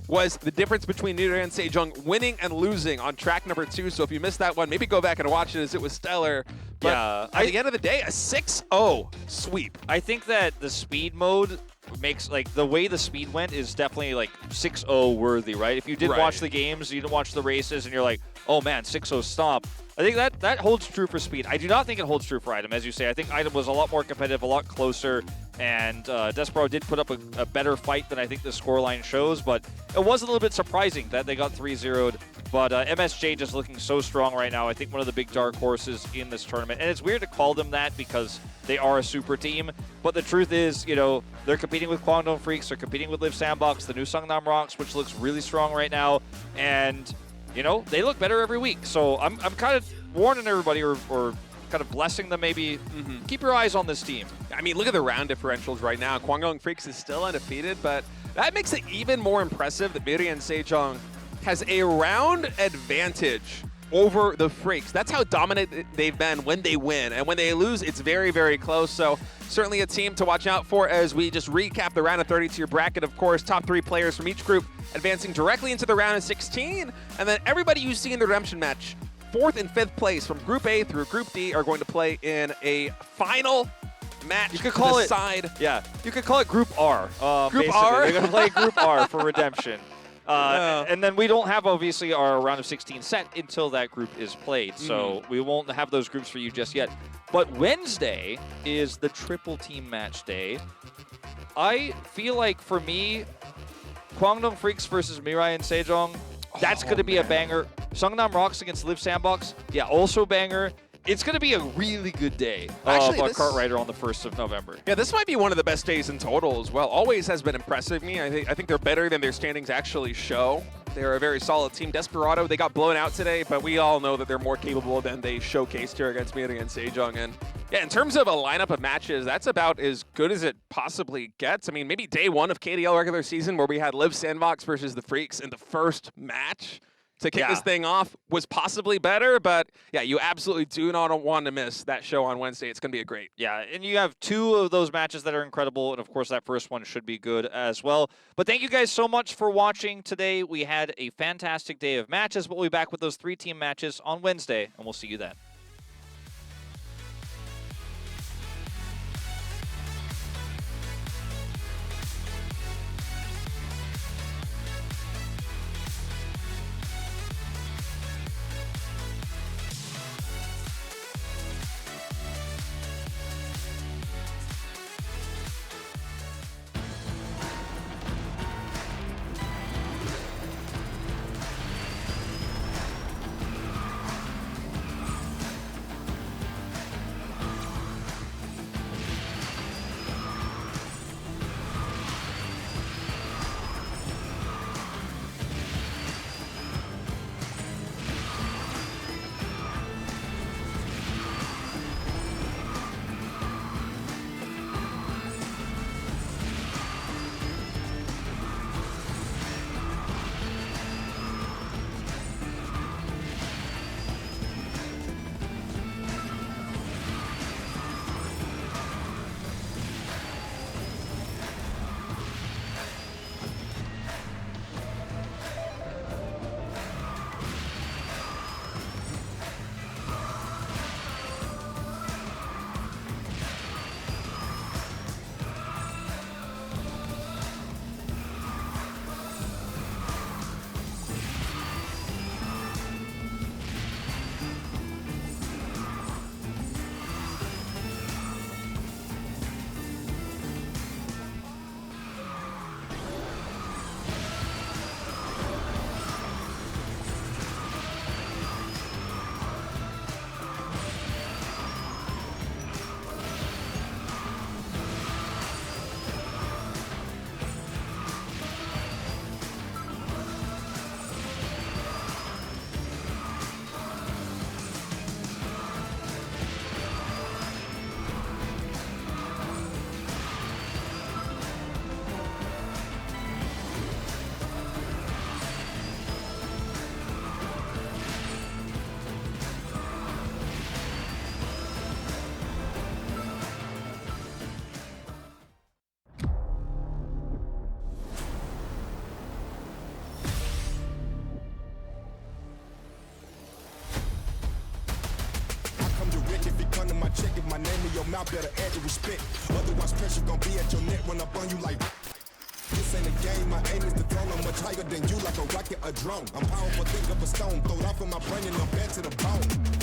was the difference between MIRAENSEJONG winning and losing on track number 2. So if you missed that one, maybe go back and watch it, as it was stellar. But yeah, at the end of the day, a 6-0 sweep. I think that the speed mode makes, the way the speed went is definitely 6-0 worthy, right? If you did watch the games, you didn't watch the races, and you're like, oh man, 6-0 stomp. I think that holds true for speed. I do not think it holds true for item, as you say. I think item was a lot more competitive, a lot closer, and Desperado did put up a better fight than I think the scoreline shows, but it was a little bit surprising that they got 3-0'd. But MSJ just looking so strong right now. I think one of the big dark horses in this tournament. And it's weird to call them that because they are a super team. But the truth is, they're competing with Kwangdong Freaks. They're competing with Live Sandbox, the new Sungnam Rocks, which looks really strong right now. And, they look better every week. So I'm kind of warning everybody or kind of blessing them maybe. Keep your eyes on this team. I mean, look at the round differentials right now. Kwangdong Freaks is still undefeated, but that makes it even more impressive that MIRAENSEJONG has a round advantage over the Freaks. That's how dominant they've been when they win. And when they lose, it's very, very close. So certainly a team to watch out for as we just recap the round of 32 bracket. Of course, top 3 players from each group advancing directly into the round of 16. And then everybody you see in the redemption match, 4th and 5th place from Group A through Group D, are going to play in a final match. You could call it you could call it Group R. Group R? They're going to play Group R for redemption. And then we don't have, obviously, our round of 16 set until that group is played. So we won't have those groups for you just yet. But Wednesday is the triple team match day. I feel like, for me, Kwangdong Freaks versus MIRAENSEJONG, that's going to be a banger. Sungnam Rocks against Live Sandbox, also banger. It's going to be a really good day of Kart Rider on the 1st of November. Yeah, this might be one of the best days in total as well. Always has been impressive me. I think they're better than their standings actually show. They're a very solid team. Desperado, they got blown out today, but we all know that they're more capable than they showcased here against MIRAENSEJONG. And yeah, in terms of a lineup of matches, that's about as good as it possibly gets. I mean, maybe day 1 of KDL regular season where we had Live Sandbox versus the Freaks in the first match to kick this thing off was possibly better, but yeah, you absolutely do not want to miss that show on Wednesday. It's going to be a great. Yeah, and you have 2 of those matches that are incredible, and of course that first one should be good as well. But thank you guys so much for watching today. We had a fantastic day of matches. We'll be back with those 3 team matches on Wednesday, and we'll see you then. y'all better add your respect. Otherwise, pressure gon' be at your neck when I burn you like. This ain't a game, my aim is to throw. I'm much higher than you, like a rocket, a drone. I'm powerful, think of a stone, throw it off in my brain and I'm back to the bone.